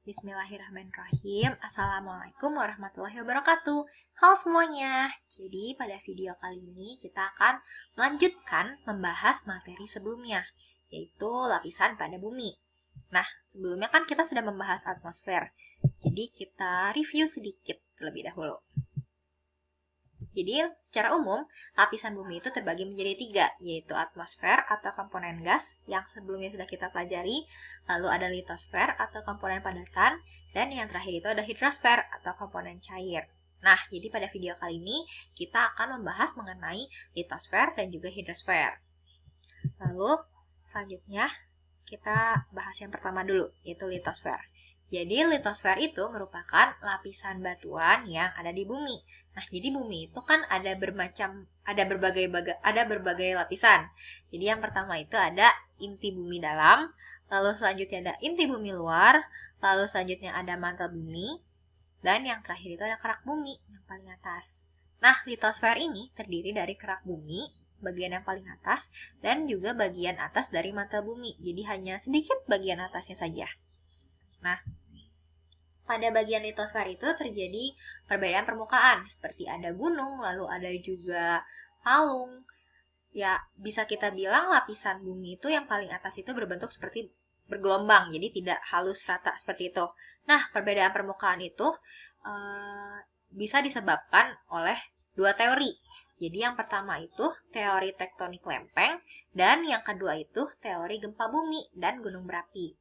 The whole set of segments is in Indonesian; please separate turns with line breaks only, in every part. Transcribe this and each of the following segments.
Bismillahirrahmanirrahim. Assalamualaikum warahmatullahi wabarakatuh. Halo semuanya. Jadi pada video kali ini kita akan melanjutkan membahas materi sebelumnya, yaitu lapisan pada bumi. Nah, sebelumnya kan kita sudah membahas atmosfer. Jadi kita review sedikit terlebih dahulu. Jadi secara umum, lapisan bumi itu terbagi menjadi 3, yaitu atmosfer atau komponen gas yang sebelumnya sudah kita pelajari, lalu ada litosfer atau komponen padatan, dan yang terakhir itu ada hidrosfer atau komponen cair. Nah, jadi pada video kali ini kita akan membahas mengenai litosfer dan juga hidrosfer. Lalu selanjutnya kita bahas yang pertama dulu, yaitu litosfer. Jadi litosfer itu merupakan lapisan batuan yang ada di bumi. Nah, jadi bumi itu kan ada berbagai lapisan. Jadi yang pertama itu ada inti bumi dalam, lalu selanjutnya ada inti bumi luar, lalu selanjutnya ada mantel bumi, dan yang terakhir itu ada kerak bumi yang paling atas. Nah, litosfer ini terdiri dari kerak bumi, bagian yang paling atas, dan juga bagian atas dari mantel bumi. Jadi hanya sedikit bagian atasnya saja. Nah, pada bagian litosfer itu terjadi perbedaan permukaan, seperti ada gunung, lalu ada juga palung. Ya, bisa kita bilang lapisan bumi itu yang paling atas itu berbentuk seperti bergelombang, jadi tidak halus rata seperti itu. Nah, perbedaan permukaan itu bisa disebabkan oleh dua teori. Jadi yang pertama itu teori tektonik lempeng, dan yang kedua itu teori gempa bumi dan gunung berapi.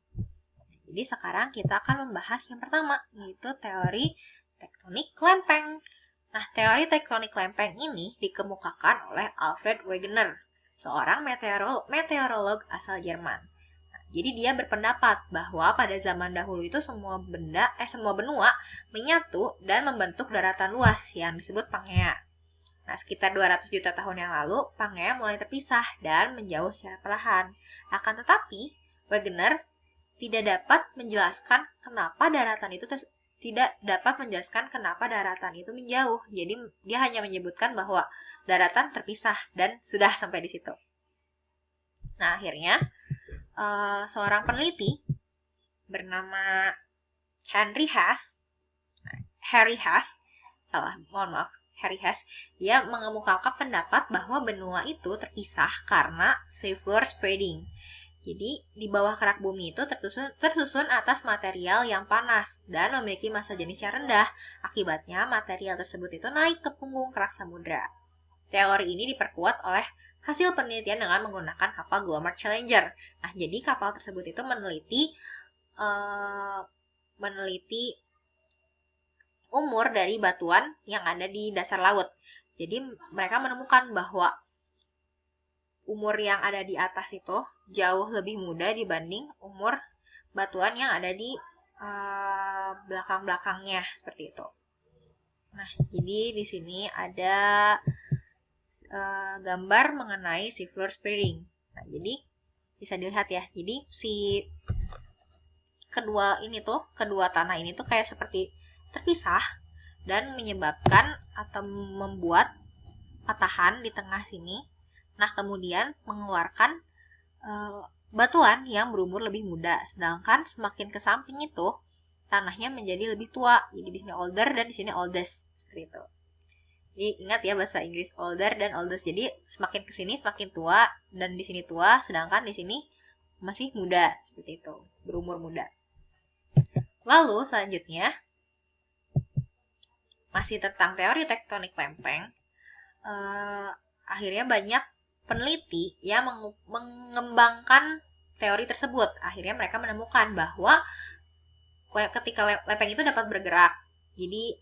Jadi sekarang kita akan membahas yang pertama, yaitu teori tektonik lempeng. Nah, teori tektonik lempeng ini dikemukakan oleh Alfred Wegener, seorang meteorolog asal Jerman. Nah, jadi dia berpendapat bahwa pada zaman dahulu itu semua benua menyatu dan membentuk daratan luas yang disebut Pangea. Nah, sekitar 200 juta tahun yang lalu, Pangea mulai terpisah dan menjauh secara perlahan. Akan tetapi, Wegener tidak dapat menjelaskan kenapa daratan itu menjauh. Jadi dia hanya menyebutkan bahwa daratan terpisah dan sudah sampai di situ. Nah, akhirnya seorang peneliti bernama Harry Hass, dia mengemukakan pendapat bahwa benua itu terpisah karena seafloor spreading. Jadi, di bawah kerak bumi itu tersusun atas material yang panas dan memiliki massa jenis yang rendah. Akibatnya, material tersebut itu naik ke punggung kerak samudra. Teori ini diperkuat oleh hasil penelitian dengan menggunakan kapal Glomar Challenger. Nah, jadi kapal tersebut itu meneliti umur dari batuan yang ada di dasar laut. Jadi, mereka menemukan bahwa umur yang ada di atas itu jauh lebih muda dibanding umur batuan yang ada di belakang-belakangnya, seperti itu. Nah, jadi di sini ada gambar mengenai seafloor spreading. Nah, jadi bisa dilihat ya. Jadi kedua tanah ini tuh kayak seperti terpisah dan menyebabkan atau membuat patahan di tengah sini. Nah, kemudian mengeluarkan batuan yang berumur lebih muda. Sedangkan semakin ke samping itu, tanahnya menjadi lebih tua. Jadi di sini older dan di sini oldest. Seperti itu. Jadi ingat ya bahasa Inggris older dan oldest. Jadi semakin ke sini semakin tua dan di sini tua, sedangkan di sini masih muda. Seperti itu. Berumur muda. Lalu selanjutnya, masih tentang teori tektonik lempeng, akhirnya banyak peneliti yang mengembangkan teori tersebut. Akhirnya mereka menemukan bahwa ketika lempeng itu dapat bergerak. Jadi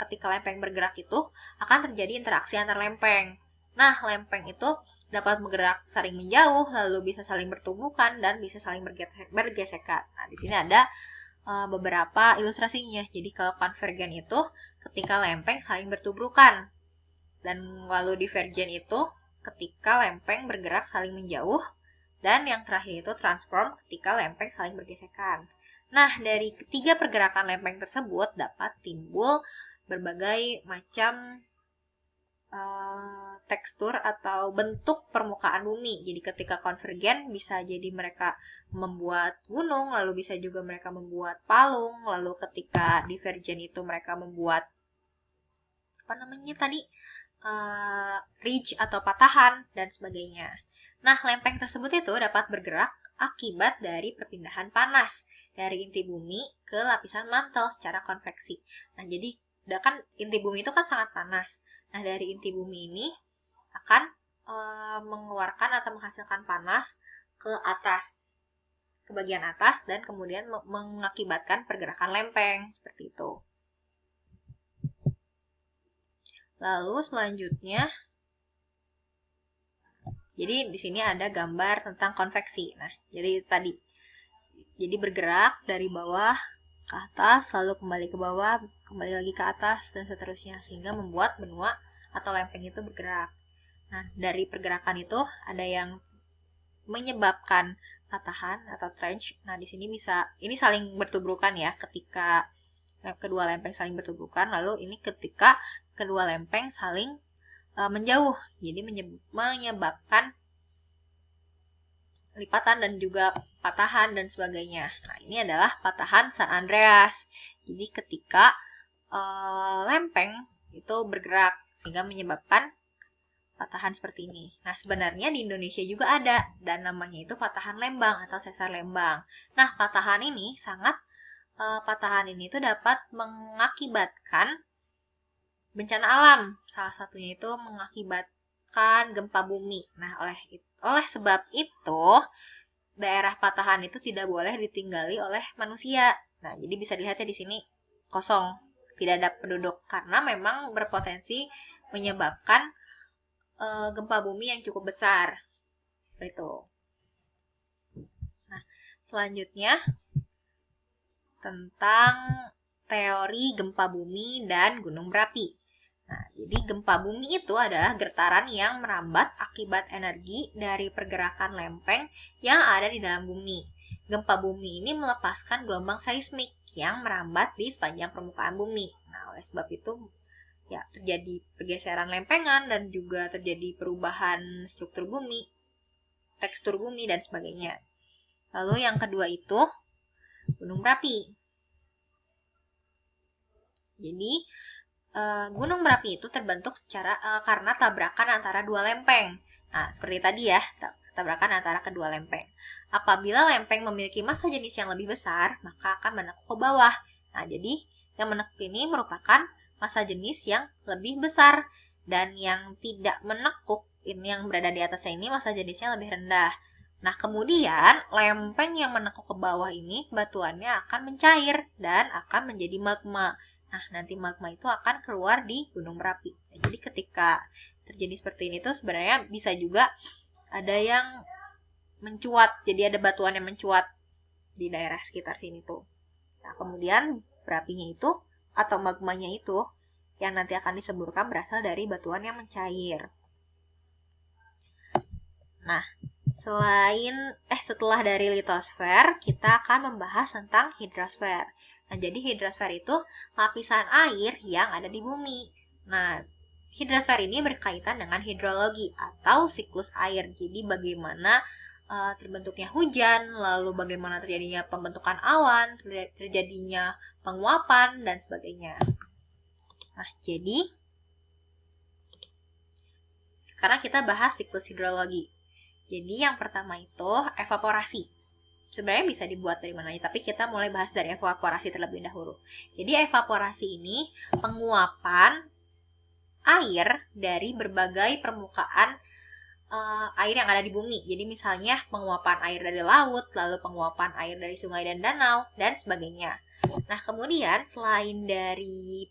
ketika lempeng bergerak itu akan terjadi interaksi antar lempeng. Nah, lempeng itu dapat bergerak saling menjauh, lalu bisa saling bertubuhkan dan bisa saling bergesekan. Nah, di sini ada beberapa ilustrasinya. Jadi kalau konvergen itu ketika lempeng saling bertubrukan. Dan lalu divergen itu ketika lempeng bergerak saling menjauh, dan yang terakhir itu transform ketika lempeng saling bergesekan. Nah, dari ketiga pergerakan lempeng tersebut dapat timbul berbagai macam tekstur atau bentuk permukaan bumi. Jadi ketika konvergen bisa jadi mereka membuat gunung, lalu bisa juga mereka membuat palung, lalu ketika divergen itu mereka membuat ridge atau patahan dan sebagainya. Nah, lempeng tersebut itu dapat bergerak akibat dari perpindahan panas dari inti bumi ke lapisan mantel secara konveksi. Nah, jadi kan inti bumi itu kan sangat panas. Nah, dari inti bumi ini akan mengeluarkan atau menghasilkan panas ke atas, ke bagian atas, dan kemudian mengakibatkan pergerakan lempeng seperti itu. Lalu selanjutnya, jadi di sini ada gambar tentang konveksi. Nah, jadi bergerak dari bawah ke atas, lalu kembali ke bawah, kembali lagi ke atas, dan seterusnya, sehingga membuat benua atau lempeng itu bergerak. Nah, dari pergerakan itu ada yang menyebabkan patahan atau trench. Nah, di sini ini saling bertubrukan ya, ketika kedua lempeng saling bertubrukan, lalu ini ketika kedua lempeng saling menjauh, jadi menyebabkan lipatan dan juga patahan dan sebagainya. Nah, ini adalah patahan San Andreas. Jadi ketika lempeng itu bergerak sehingga menyebabkan patahan seperti ini. Nah, sebenarnya di Indonesia juga ada, dan namanya itu patahan Lembang atau sesar Lembang. Nah, patahan ini dapat mengakibatkan bencana alam. Salah satunya itu mengakibatkan gempa bumi. Nah, oleh sebab itu, daerah patahan itu tidak boleh ditinggali oleh manusia. Nah, jadi bisa dilihat ya di sini kosong, tidak ada penduduk, karena memang berpotensi menyebabkan gempa bumi yang cukup besar. Seperti itu. Nah, selanjutnya tentang teori gempa bumi dan gunung berapi. Nah, jadi gempa bumi itu adalah getaran yang merambat akibat energi dari pergerakan lempeng yang ada di dalam bumi. Gempa bumi ini melepaskan gelombang seismik yang merambat di sepanjang permukaan bumi. Nah, oleh sebab itu ya terjadi pergeseran lempengan dan juga terjadi perubahan struktur bumi, tekstur bumi, dan sebagainya. Lalu yang kedua itu gunung berapi. Jadi gunung berapi itu terbentuk karena tabrakan antara dua lempeng. Nah, seperti tadi ya, tabrakan antara kedua lempeng. Apabila lempeng memiliki massa jenis yang lebih besar, maka akan menekuk ke bawah. Nah, jadi yang menekuk ini merupakan massa jenis yang lebih besar, dan yang tidak menekuk ini yang berada di atasnya ini massa jenisnya lebih rendah. Nah, kemudian lempeng yang menekuk ke bawah ini batuannya akan mencair dan akan menjadi magma. Nah, nanti magma itu akan keluar di gunung berapi. Nah, jadi ketika terjadi seperti ini tuh sebenarnya bisa juga ada yang mencuat. Jadi ada batuan yang mencuat di daerah sekitar sini tuh. Nah, kemudian berapinya itu atau magmanya itu yang nanti akan disemburkan berasal dari batuan yang mencair. Nah, setelah dari litosfer, kita akan membahas tentang hidrosfer. Nah, jadi hidrosfer itu lapisan air yang ada di bumi. Nah, hidrosfer ini berkaitan dengan hidrologi atau siklus air. Jadi bagaimana terbentuknya hujan, lalu bagaimana terjadinya pembentukan awan, terjadinya penguapan, dan sebagainya. Nah, jadi sekarang kita bahas siklus hidrologi. Jadi yang pertama itu evaporasi. Sebenarnya bisa dibuat dari mana aja, tapi kita mulai bahas dari evaporasi terlebih dahulu. Jadi evaporasi ini penguapan air dari berbagai permukaan air yang ada di bumi. Jadi misalnya penguapan air dari laut, lalu penguapan air dari sungai dan danau, dan sebagainya. Nah, kemudian selain dari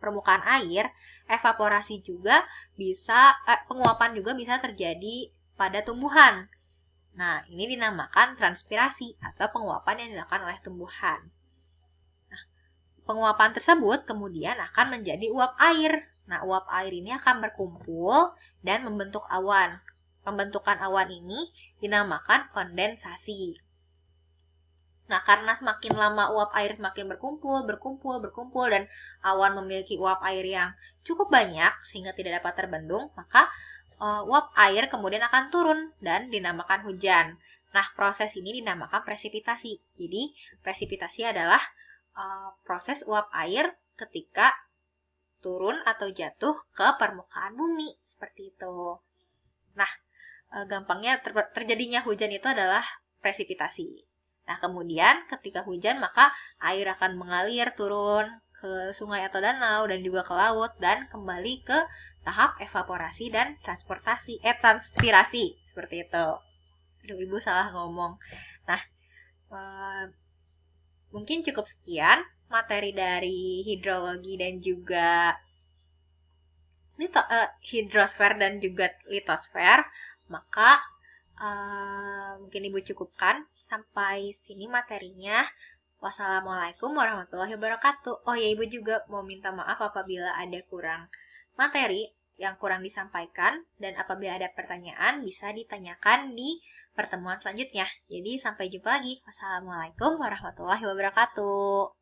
permukaan air, evaporasi juga penguapan juga bisa terjadi pada tumbuhan. Nah, ini dinamakan transpirasi atau penguapan yang dilakukan oleh tumbuhan. Nah, penguapan tersebut kemudian akan menjadi uap air. Nah, uap air ini akan berkumpul dan membentuk awan. Pembentukan awan ini dinamakan kondensasi. Nah, karena semakin lama uap air semakin berkumpul, dan awan memiliki uap air yang cukup banyak sehingga tidak dapat terbendung, maka uap air kemudian akan turun dan dinamakan hujan. Nah, proses ini dinamakan presipitasi. Jadi, presipitasi adalah proses uap air ketika turun atau jatuh ke permukaan bumi. Seperti itu. Nah, gampangnya terjadinya hujan itu adalah presipitasi. Nah, kemudian ketika hujan maka air akan mengalir turun ke sungai atau danau dan juga ke laut dan kembali ke tahap evaporasi dan transpirasi seperti itu. Aduh, Ibu salah ngomong. Nah, mungkin cukup sekian materi dari hidrologi dan juga hidrosfer dan juga litosfer. Maka mungkin Ibu cukupkan sampai sini materinya. Wassalamualaikum warahmatullahi wabarakatuh. Oh ya, Ibu juga mau minta maaf apabila ada kurang materi yang kurang disampaikan, dan apabila ada pertanyaan bisa ditanyakan di pertemuan selanjutnya. Jadi sampai jumpa lagi. Wassalamualaikum warahmatullahi wabarakatuh.